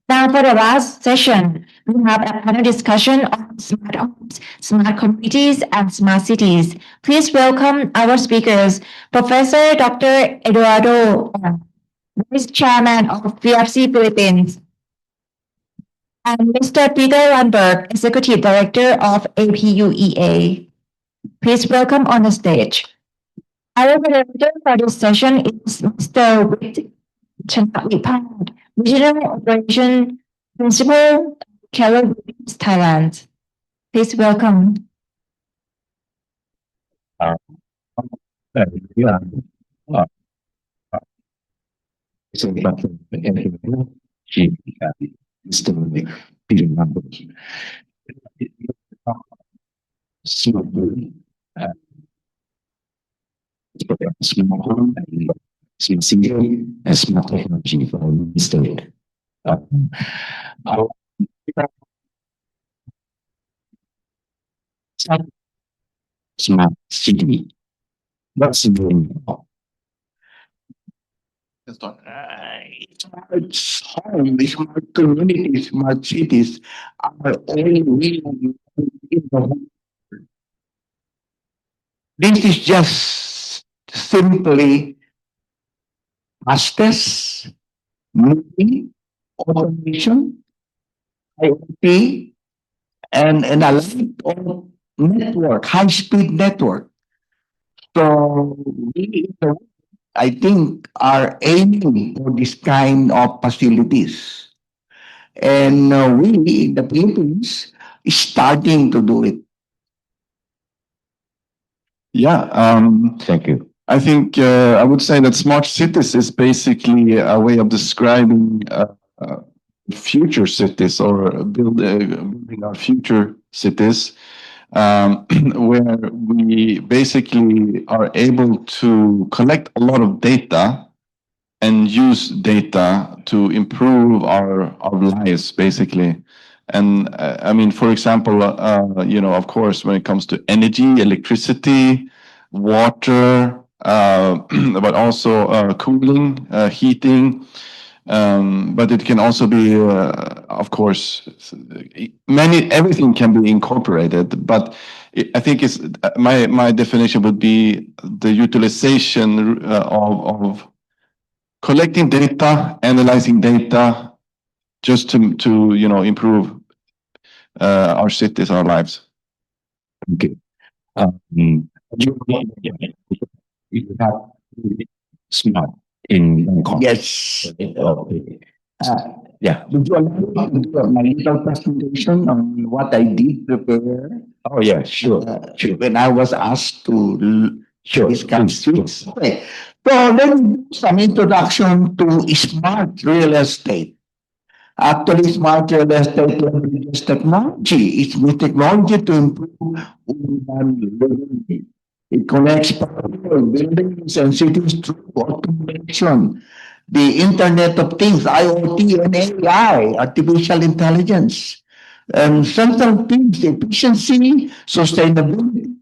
Now, for the last session, we have a panel discussion on smart homes, smart communities, and smart cities. Please welcome our speakers, Professor Dr. Eduardo, Vice Chairman of FIABCI Philippines, and Mr. Peter Lundberg, Executive Director of APUEA. Please welcome on the stage. Our moderator for this session is Mr. Chanakvipad, Regional Operation Principal, Thailand. Please welcome. Yeah. So, but she still Peter Lundberg. Smart home and smart city and smart technology for the state. Our smart city. What's the name? Smart home, smart communities, smart cities are all really in the world. This is just simply fastest moving automation, IoT, and a lot of network, high-speed network. So we, I think, are aiming for this kind of facilities. And we in the Philippines is starting to do it. Yeah, Thank you. I think I would say that smart cities is basically a way of describing future cities or building our future cities, where we basically are able to collect a lot of data and use data to improve our lives, basically. And I mean, for example, of course, when it comes to energy, electricity, water, but also cooling, heating. But it can also be, of course, everything can be incorporated. But I think it's my definition would be the utilization of collecting data, analyzing data, just to improve our cities, our lives. Okay. You have smart in Bangkok. Yes. Yeah. Would you allow me to do my little presentation on what I did prepare? Oh yeah, sure. Sure. When I was asked to Sure. discuss this. Okay. So let's do some introduction to smart real estate. Actually, smart real estate leverages technology. It's with technology to improve urban living. It connects powerful buildings and cities through automation, the Internet of Things, IoT and AI, artificial intelligence. Central themes, efficiency, sustainability,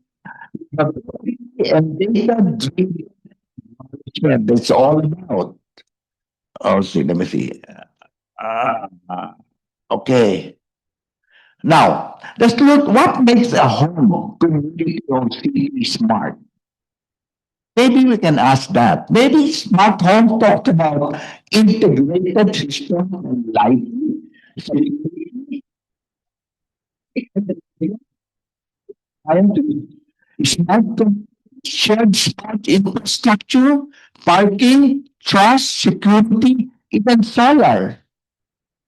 and data-driven management. That's all about. Oh, see, let me see. Okay. Now, let's look what makes a home, community, or city smart. Maybe we can ask that. Maybe smart home talked about integrated system and lighting, security, smart shared smart infrastructure, parking, trust, security, even solar.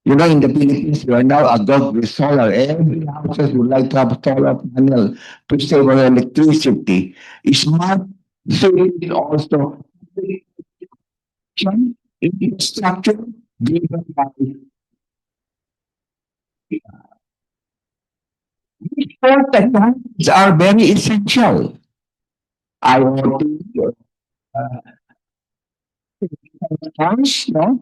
You know, in the Philippines, we are now adopted with solar. Every houses would like to have a solar panel to save on electricity. Smart city also infrastructure driven by these four technologies are very essential. IoT, cars, no?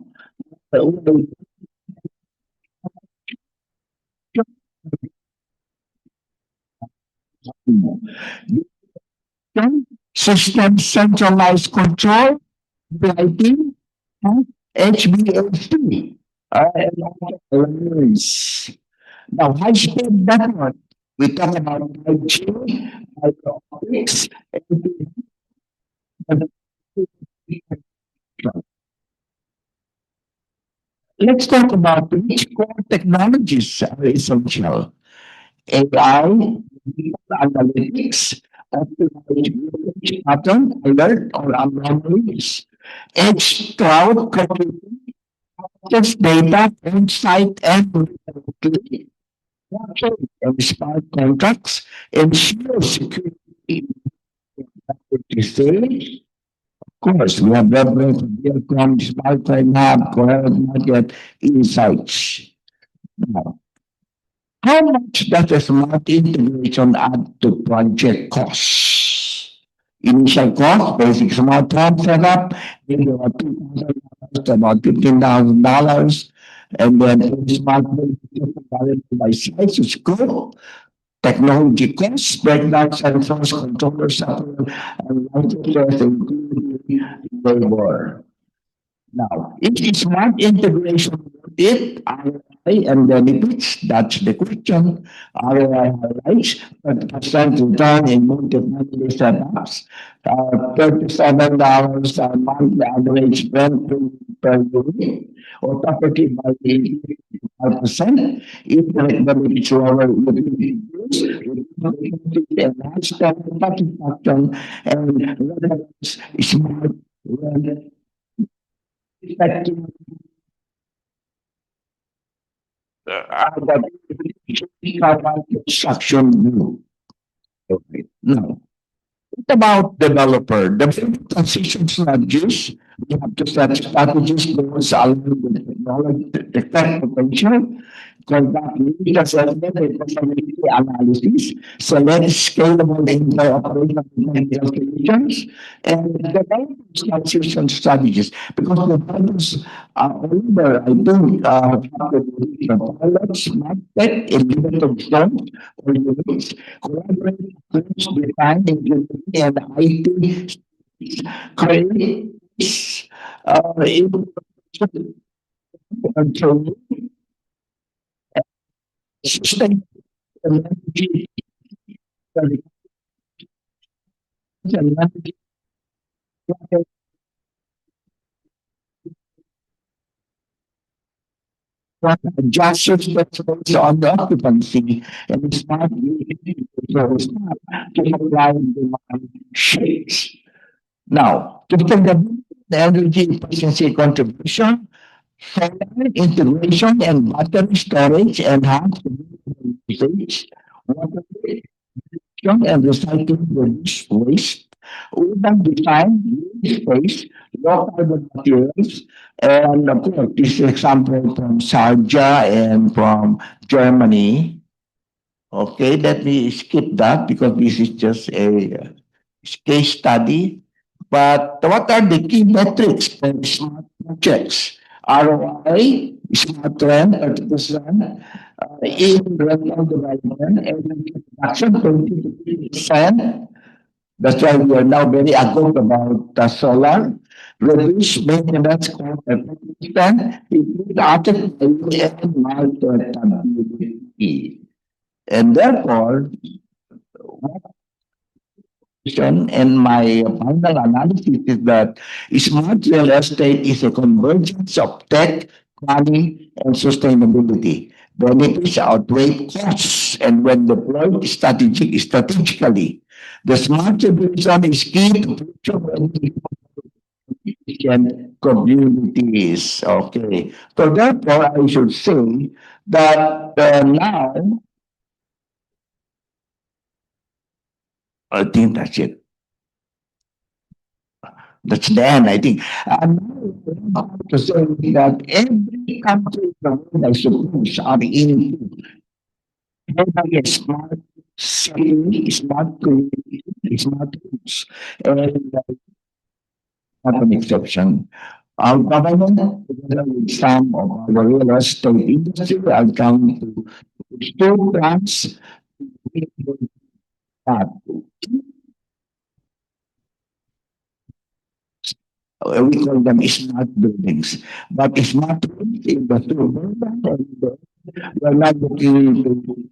System centralized control, lighting, HVAC. and also awareness. Now, high-speed network, we talk about 5G, fiber optics, and let's talk about which core technologies are essential. AI, analytics, optimized usage pattern, alert or anomalies, edge cloud computing, access data, insight, and reliability, blockchain and smart contracts, ensure security. Of course, we have reference to Viacom, smart time hub, coherent market insights. Now, how much does a smart integration add to project costs? Initial cost, basic smart home setup, maybe about $2,000 to about $15,000. And then smart home by size of scope, technology costs, breakdown sensors, controllers, software, and licenses, including labor. Now, is smart integration worth it? ROI and benefits? That's the question. ROI highlights 30% return in multi-family setups, $37 a month average rent per unit, or property by 85%. Internet benefits lower utility bills, enhanced tenant satisfaction, and relevance smart rent effective construction view. Okay. Now, what about developer? The transition strategies, we have to set strategies goals aligned with technology, the tech potential, conduct need assessment and possibility analysis, select scalable interoperational technical solutions, and develop transition strategies. Because the developers are older, I think, the pilots, smart tech, in limited terms, or units, collaborate, teams, define, engineering, and IT create control, sustain energy, adjust based on the occupancy and smart to supply and demand shapes. Now, to the energy efficiency contribution, solar integration and battery storage enhance usage, water reduction and recycling reduce waste, urban design, use space, low carbon materials, and of course, this example from Sarja and from Germany. Okay, let me skip that because this is just a case study. But what are the key metrics for smart projects? ROI, smart trend, 30%, in rental development, energy production, 20 to 50%. That's why we are now very aggressive about solar. Reduce maintenance cost by 50%, improve asset value and marketability. And therefore, and my final analysis is that smart real estate is a convergence of tech, planning, and sustainability. Benefits outweigh costs, and when deployed strategically, the smart solution is key to future and communities. Okay, so therefore, I should say that now I think that's it. That's the end, I think. And now I to say that every country in the world, I suppose, are into having a smart city, smart community, smart homes, and not an exception. Our government, together with some of our real estate industry, are trying to two plans that we call them smart buildings. But smart in the suburban, we're not looking to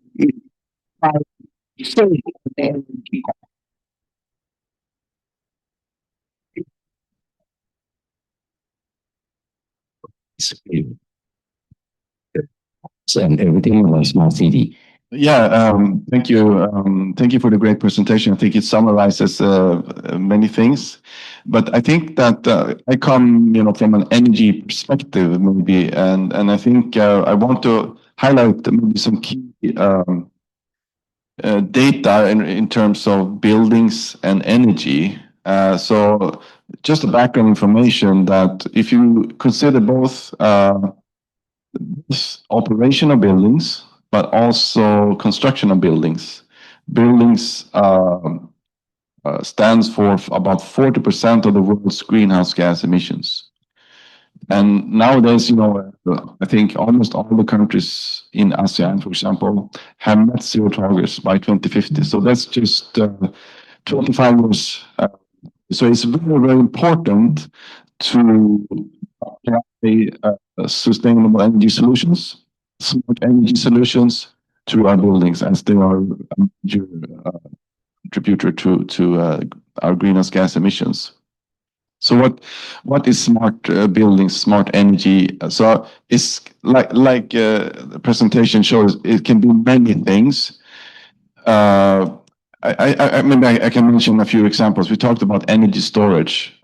save energy costs and everything in a small city. Yeah, thank you. Thank you for the great presentation. I think it summarizes many things, but I think that I come, from an energy perspective, maybe, and I think I want to highlight maybe some key data in terms of buildings and energy. So, just a background information that if you consider both operation of buildings, but also construction of buildings. Buildings stands for about 40% of the world's greenhouse gas emissions. And nowadays, I think almost all the countries in ASEAN, for example, have net zero targets by 2050. So that's just 25 years. So it's very, very important to apply sustainable energy solutions, smart energy solutions to our buildings, as they are a major contributor to our greenhouse gas emissions. So what is smart buildings, smart energy? So it's like the presentation shows, it can be many things. Maybe I can mention a few examples. We talked about energy storage.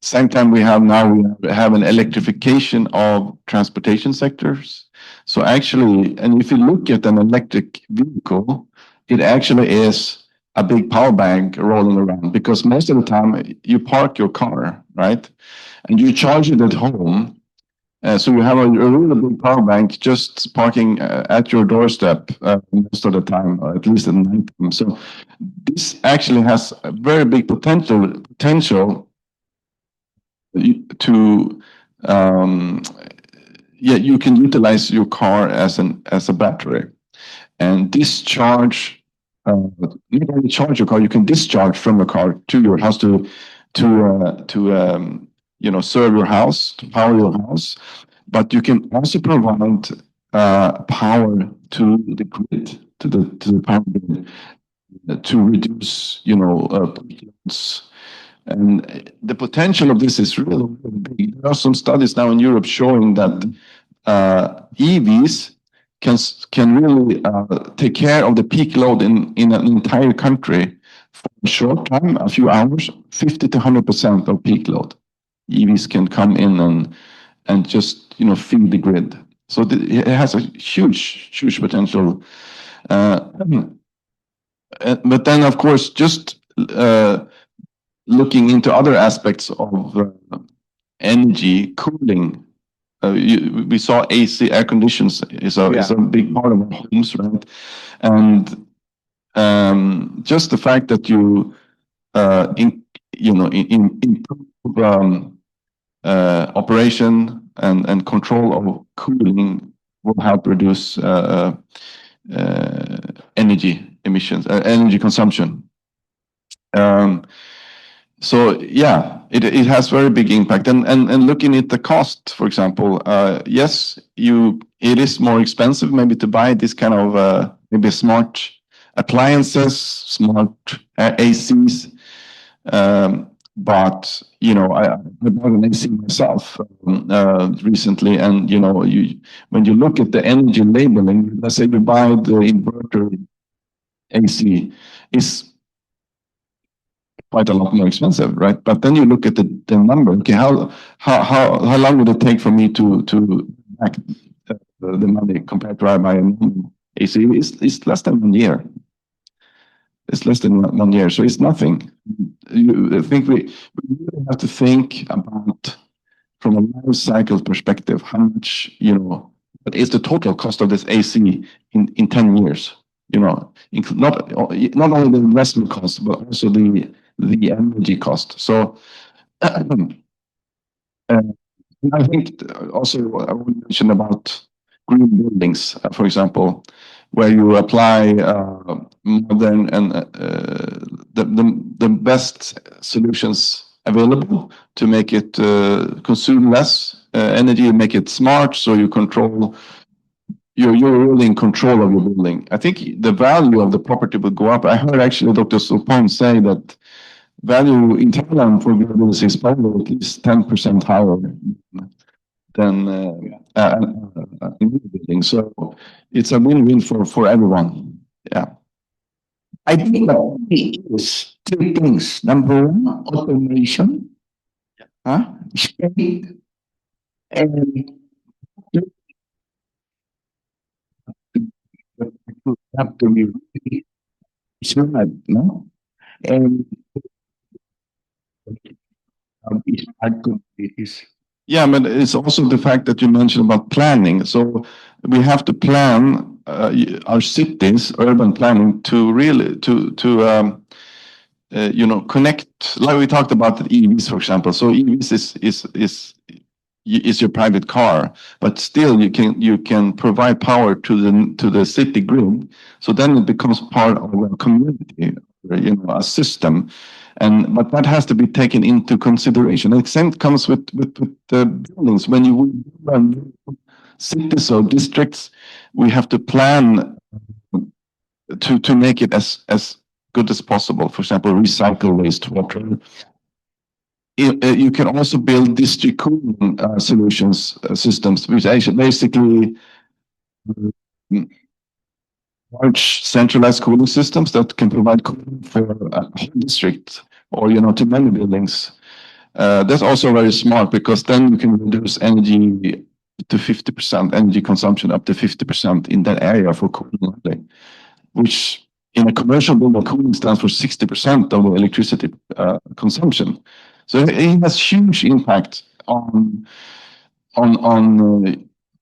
Same time we have an electrification of transportation sectors. So actually, and if you look at an electric vehicle, it actually is a big power bank rolling around, because most of the time you park your car, right? And you charge it at home. So you have a really big power bank just parking at your doorstep most of the time, or at least at night. So this actually has a very big potential to you can utilize your car as a battery and discharge. Not only charge your car, you can discharge from your car to your house to serve your house, to power your house. But you can also provide power to the grid, to the power grid, to reduce pollutions. And the potential of this is really, really big. There are some studies now in Europe showing that EVs can really take care of the peak load in an entire country for a short time, a few hours, 50 to 100% of peak load. EVs can come in and just feed the grid. So it has a huge potential. But then, of course, just looking into other aspects of energy, cooling. We saw AC, air conditions is a big part of our homes, right? And just the fact that you improve operation and control of cooling will help reduce energy emissions, energy consumption. So yeah, it has very big impact. And looking at the cost, for example, yes, it is more expensive maybe to buy this kind of maybe smart appliances, smart ACs. But I bought an AC myself recently, and when you look at the energy labeling, let's say we buy the inverter AC, is quite a lot more expensive, right? But then you look at the number. Okay, how long would it take for me to back the money compared to buy a AC? It's less than 1 year. It's less than 1 year, so it's nothing. I think we really have to think about, from a life cycle perspective, how much what is the total cost of this AC in 10 years? Not only the investment cost, but also the energy cost. So I think also I want to mention about green buildings, for example, where you apply modern and the best solutions available to make it consume less energy, make it smart, so you control. You're really in control of your building. I think the value of the property will go up. I heard actually Dr. Supon say that value in Thailand for buildings is probably at least 10% higher than in new buildings. So it's a win-win for everyone. Yeah. I think the key is three things. Number one, automation. Speed, and you have to be really smart, no? And smart communities. Yeah, but it's also the fact that you mentioned about planning. So we have to plan our cities, urban planning, to really connect. Like we talked about the EVs, for example. So EVs is your private car, but still you can provide power to the city grid. So then it becomes part of a community, a system. But that has to be taken into consideration. And the same comes with the buildings. When you run cities or districts, we have to plan to make it as good as possible. For example, recycle wastewater. You can also build district cooling solutions systems, which actually basically large centralized cooling systems that can provide cooling for a whole district or to many buildings. That's also very smart, because then you can reduce energy to 50%, energy consumption up to 50% in that area for cooling, which in a commercial building, cooling stands for 60% of electricity consumption. So it has huge impact on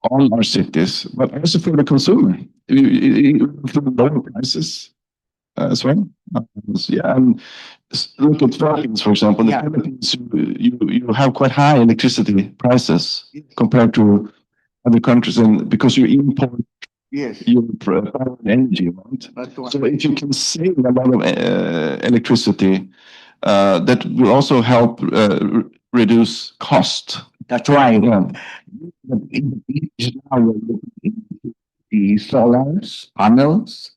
our cities, but also for the consumer. Lower prices as well. Yeah, and look at Philippines, for example. The Philippines, you have quite high electricity prices compared to other countries, and because you import your power and energy, right? So if you can save a lot of electricity, that will also help reduce cost. That's right. Yeah. Now we're looking into the solar panels,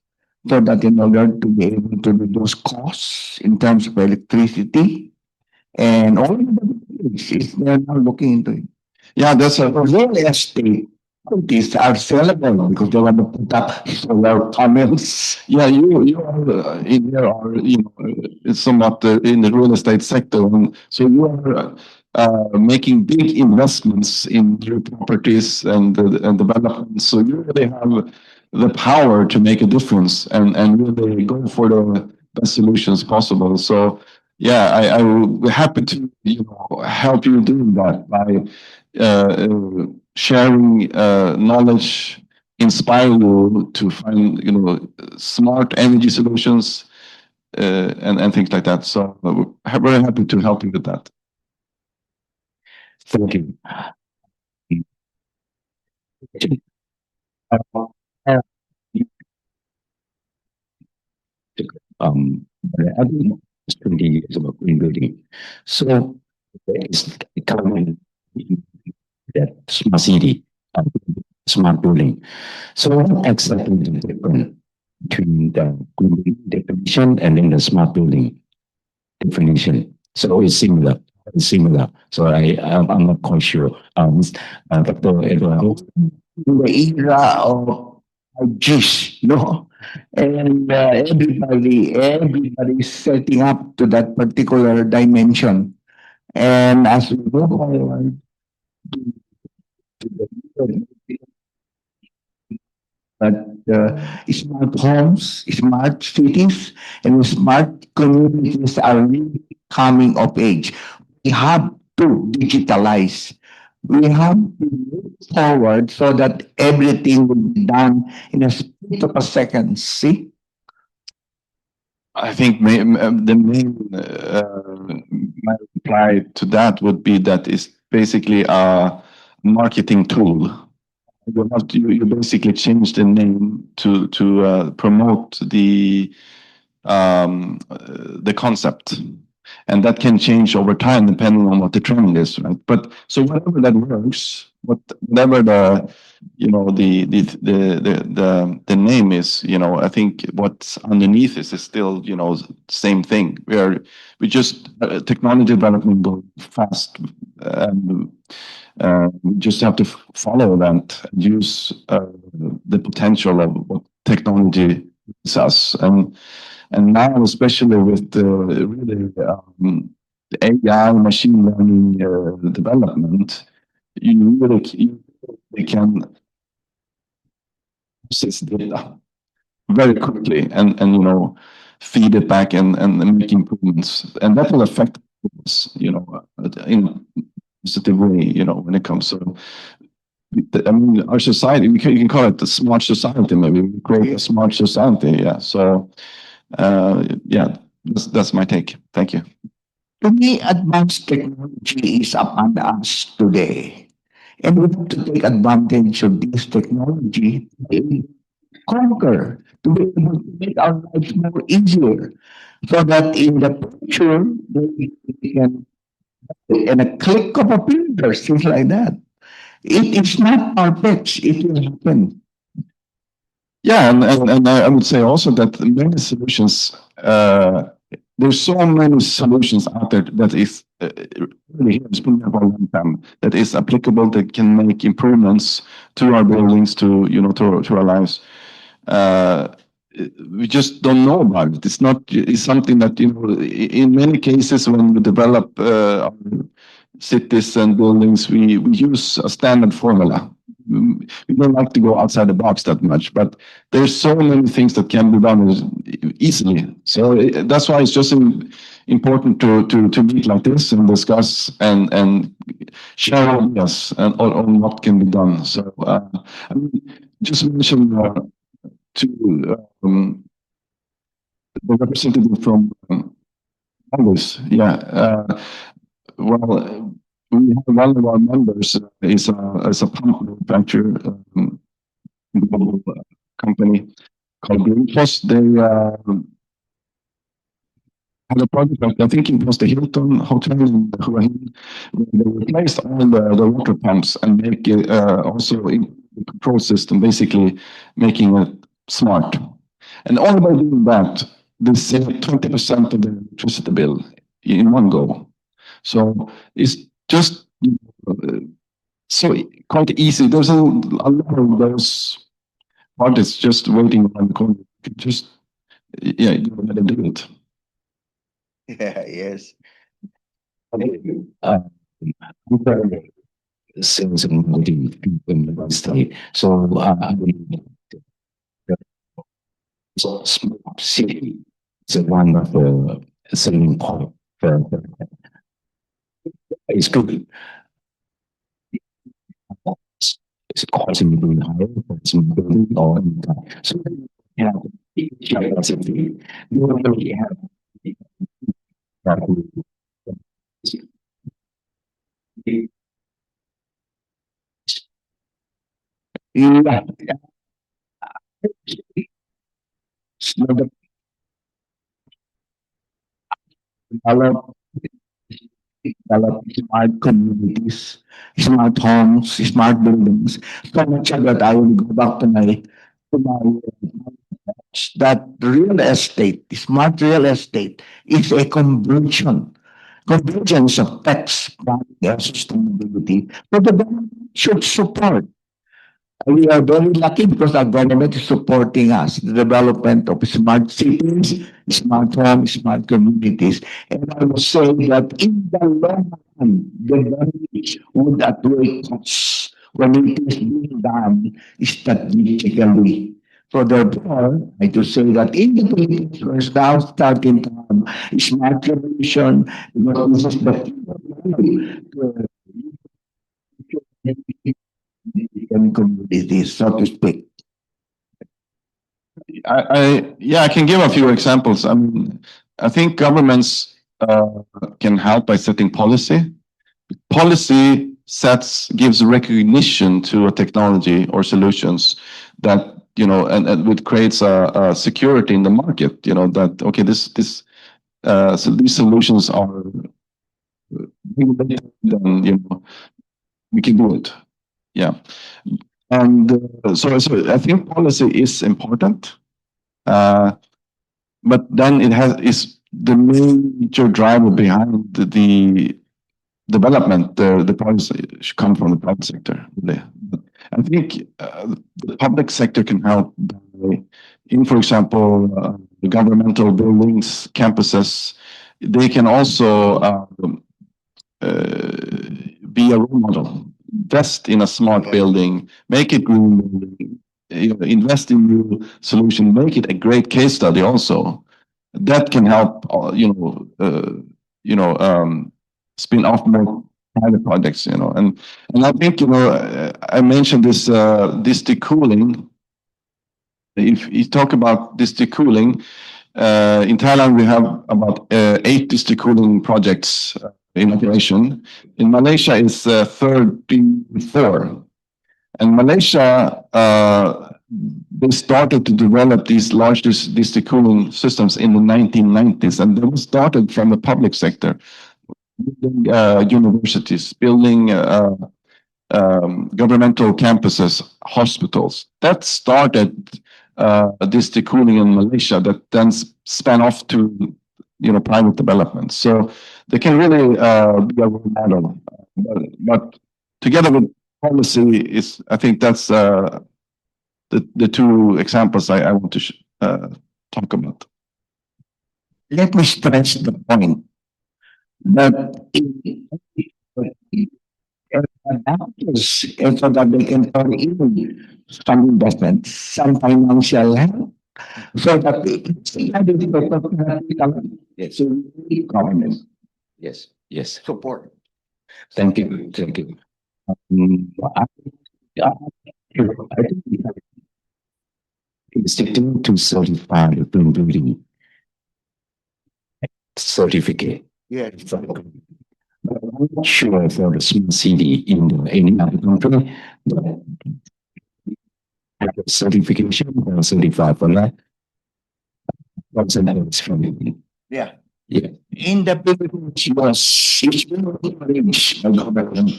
so that in order to be able to reduce costs in terms of electricity, and all of the is they're now looking into it. Yeah, that's a Real estate properties are sellable because they want to put up solar panels. Yeah, you are in here are somewhat in the real estate sector, and so you are making big investments in new properties and developments. So you really have the power to make a difference and really go for the best solutions possible. So yeah, I will be happy to help you do that by sharing knowledge, inspire you to find smart energy solutions and things like that. So we're very happy to help you with that. Thank you. I think it's 20 years about green building. So it's coming that smart city, smart building. So what exactly is the difference between the green building definition and then the smart building definition? So it's similar. It's similar. So I'm not quite sure. Dr. Eduardo, in the era of GIS, and everybody is setting up to that particular dimension. And as we go forward to that smart homes, smart cities, and smart communities are really coming of age. We have to digitalize. We have to move forward so that everything will be done in a split of a second. See? I think the main my reply to that would be that it's basically a marketing tool. You basically change the name to promote the the concept. And that can change over time depending on what the trend is, right? But so whatever that works, whatever the name is, I think what's underneath is still, same thing. We just technology development goes fast, and we just have to follow that and use the potential of what technology gives us. And now, especially with the really AI, machine learning development, you really can process data very quickly and feed it back and make improvements, and that will affect us, in a positive way, when it comes to. I mean, our society, you can call it the smart society. Maybe we create a smart society. Yeah. So. Yeah, that's my take. Thank you. To me, advanced technology is upon us today. And we have to take advantage of this technology to conquer, to be able to make our lives more easier, so that in the future, we can, in a click of a finger, things like that. It is not far-fetched. It will happen. Yeah, and I would say also that many solutions, there's so many solutions out there that is really here, it's been there for a long time, that is applicable, that can make improvements to our buildings, to to our lives. We just don't know about it. It's something that, in many cases when we develop our cities and buildings, we use a standard formula. We don't like to go outside the box that much, but there's so many things that can be done easily. So that's why it's just important to meet like this and discuss and share ideas on what can be done. So I mean, just mention to the representative from Congress. Yeah. Well, we have one of our members is a pump manufacturer, global company called Greenfos. They had a project, I think it was the Hilton Hotel in Hua Hin, where they replaced all the water pumps and make it also in the control system, basically making it smart. And all by doing that, they save 20% of the electricity bill in one go. So it's just so quite easy. There's a lot of those projects just waiting around the corner. Just you gotta do it. Yeah, yes. Since I'm going in the state, so smart city is one of the selling point for it's good. It's constantly higher, it's building on. So you know, capacity. You really have Yeah. So the develop, develop smart communities, smart homes, smart buildings. So much so that I will go back to my that real estate, smart real estate, is a convergence of tax planning and sustainability. But the government should support. We are very lucky because our government is supporting us, the development of smart cities, smart homes, smart communities. And I would say that in the long run, the government would outweigh costs when it is being done strategically. So therefore, I to say that in the Philippines, we're now starting to have smart revolution, because this is the communities, so to speak. I can give a few examples. I mean, I think governments can help by setting policy. Policy gives recognition to a technology or solutions that and it creates a security in the market, that, okay, so these solutions are regulated, and, we can do it. Yeah. And so I think policy is important, but then is the major driver behind the development. The policy should come from the private sector. Really. I think the public sector can help by, for example, the governmental buildings, campuses. They can also be a role model. Invest in a smart building, make it green building, invest in new solution, make it a great case study also. That can help, spin off more private projects, and I think, I mentioned this district cooling. If you talk about district cooling, in Thailand we have about 8 district cooling projects in operation. In Malaysia is 34. And Malaysia, they started to develop these large district cooling systems in the 1990s, and they were started from the public sector, building universities, building governmental campuses, hospitals. That started district cooling in Malaysia, that then span off to private development. So they can really be a role model. But together with policy I think that's the 2 examples I want to talk about. Let me stress the point that adapters, and so that they can turn in some investment, some financial help, so that Yes. so we need government Yes. Yes. support. Thank you. Thank you. I think we have institute to certify the building certificate. Yes. But I'm not sure for the smart city in any other country, but have a certification or certified for that. What's the next from you? Yeah. Yeah. In the Philippines, it's been arranged by government.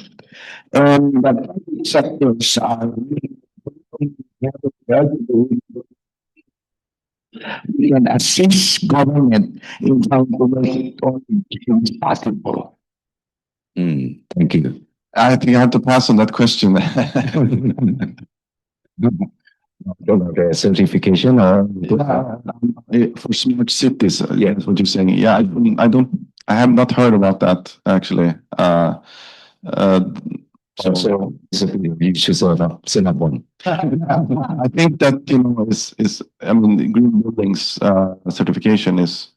And the private sectors are really we can assist government in trying to make it all possible. Thank you. I think I have to pass on that question. The certification or For smart cities, yeah, that's what you're saying. Yeah, I have not heard about that actually. so you should set up one. I think that is I mean, the green buildings certification is,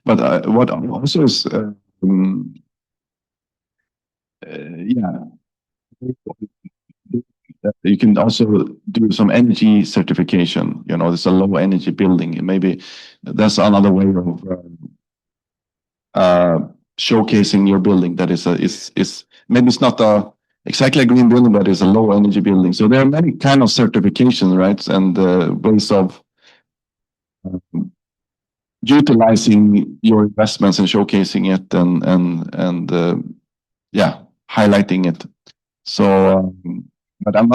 but what also is yeah, you can also do some energy certification. There's a low energy building, and maybe that's another way of showcasing your building that is maybe it's not exactly a green building, but it's a low energy building. So there are many kind of certifications, right, and ways of utilizing your investments and showcasing it and yeah, highlighting it. So, but I'm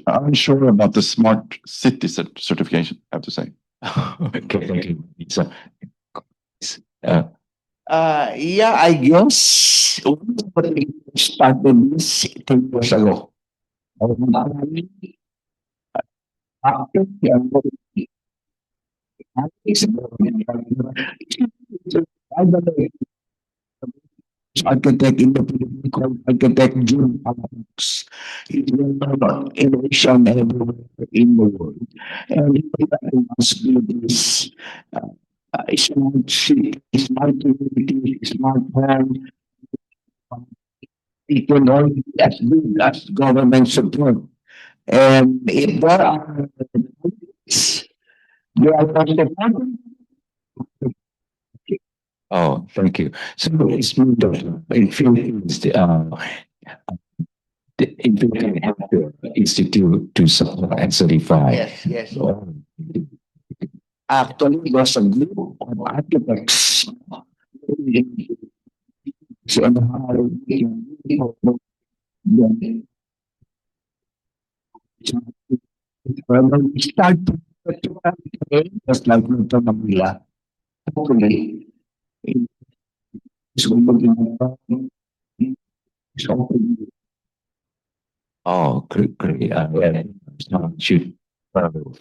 unsure about the smart city certification, I have to say. Okay, thank you. Yeah, I guess we started this 10 years ago. Architect in the Philippines called Architect Jim Alex. He's well known in Asia and everywhere in the world. And he must be this smart city, smart community, smart home. It can only be as good as government support. And if there are possible. Oh, thank you. So it's moved on. In Philippines, if they can help the institute to support and certify. Yes, yes. Oh, Actually, there's a group of architects. So, on how when we start to just like Newton Manila, hopefully, it's going to oh, great, great. Yeah, should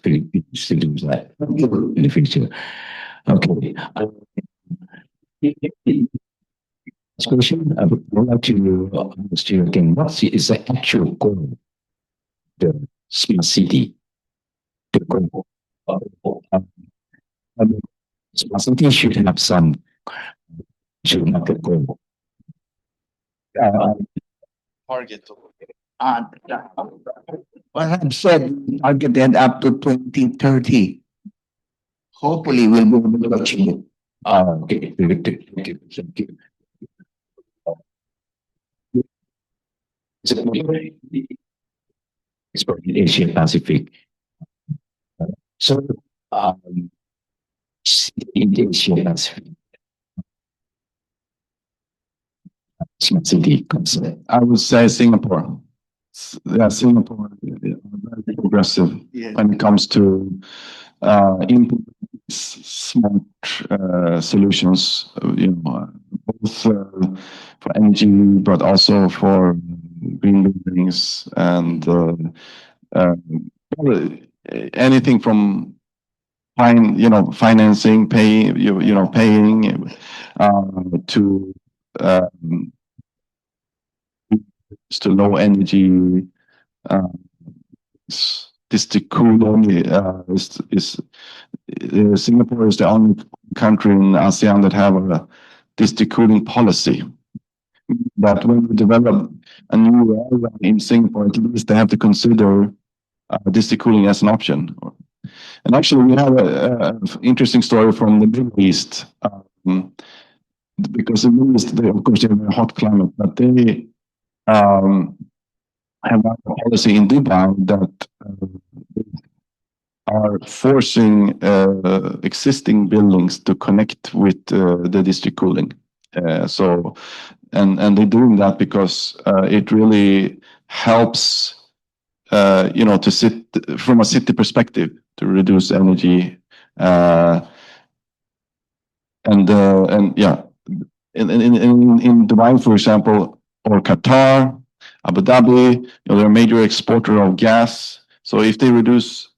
Philippines to do that in the future. Okay. Next question, I would like to ask you again, what is the actual goal of the smart city? The goal. I mean, smart city should have some market goal. Target. uh, what I've said, targeted up to 2030. Hopefully, we'll be able to achieve it. Okay, thank you, thank you. It's for the Asia Pacific. So, in the Asia Pacific, smart city concept. I would say Singapore. Yeah, Singapore is very progressive when it comes to implement smart solutions. Both for energy, but also for green buildings and anything from financing, paying to low energy. District cooling Singapore is the only country in ASEAN that have a district cooling policy. That when we develop a new area in Singapore, at least they have to consider district cooling as an option. And actually, we have an interesting story from the Middle East. Because the Middle East, of course, they have a hot climate, but they have a policy in Dubai that are forcing existing buildings to connect with the district cooling. And they're doing that because it really helps, to sit from a city perspective to reduce energy. And yeah, in Dubai, for example, or Qatar, Abu Dhabi, they're a major exporter of gas. So if they reduce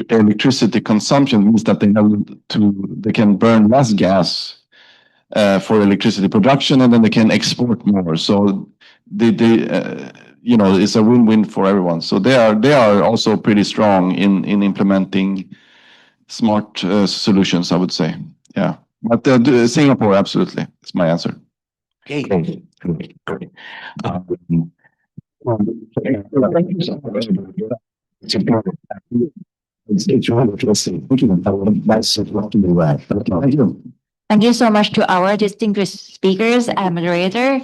electricity consumption, means that they can burn less gas for electricity production, and then they can export more. So it's a win-win for everyone. So they are also pretty strong in implementing smart solutions, I would say. Yeah, but Singapore, absolutely, is my answer. Okay. Great, great, great. Thank you so much. It's important. It's really interesting. Thank you. That's what you. Thank you so much to our distinguished speakers and moderator.